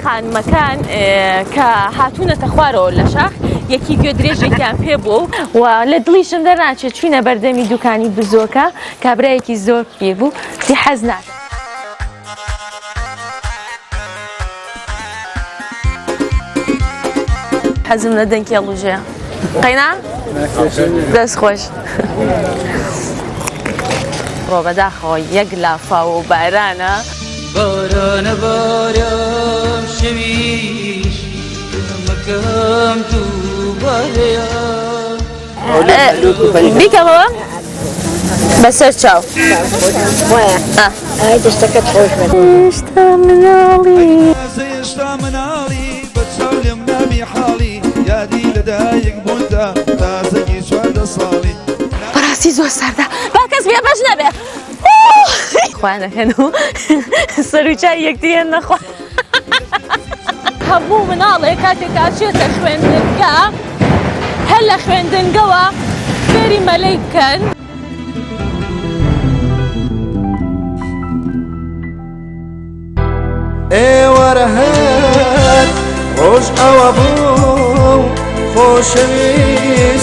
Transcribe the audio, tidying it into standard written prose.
خانمەکان کە هاتوونەتە خوارەوە لە شاخ یەکی گوێ درێژێکیان پێ بوو و لە دڵیشم دەرناچێت چوینە بەردەمی دوکانی بزۆکە کابرایەکی زۆر پێ بوو سی حەز ناکەم. حەزم لە دەنگی هەڵوژەیە. قەینا؟ دەست خۆش. ڕۆ بەداخەوە یەک لافاوە و بارانە. بارانە بارم شەویش مەکەم دووبارەیە. بیکەمەوە بەسەر چاو. ئای دەستەکەت خۆش بێت. هێشتا مناڵی هێشتا مناڵی بە چاو لێم نامی حاڵی یادی لەدایک بووندا تازەگی چواردە ساڵی. بەڕاستی زۆر سەردە با کەس بێ بەش نەبێ خوانەکەن و سەر و چای یەکتریان نەخوا. هەموو مناڵێک کاتێکا چێتە خوێندنگە هەر لە خوێندنگەوە فێری مەلەی بکەن. ئێوەرە هەر ڕۆژ ئەوە بوو خۆشەویستم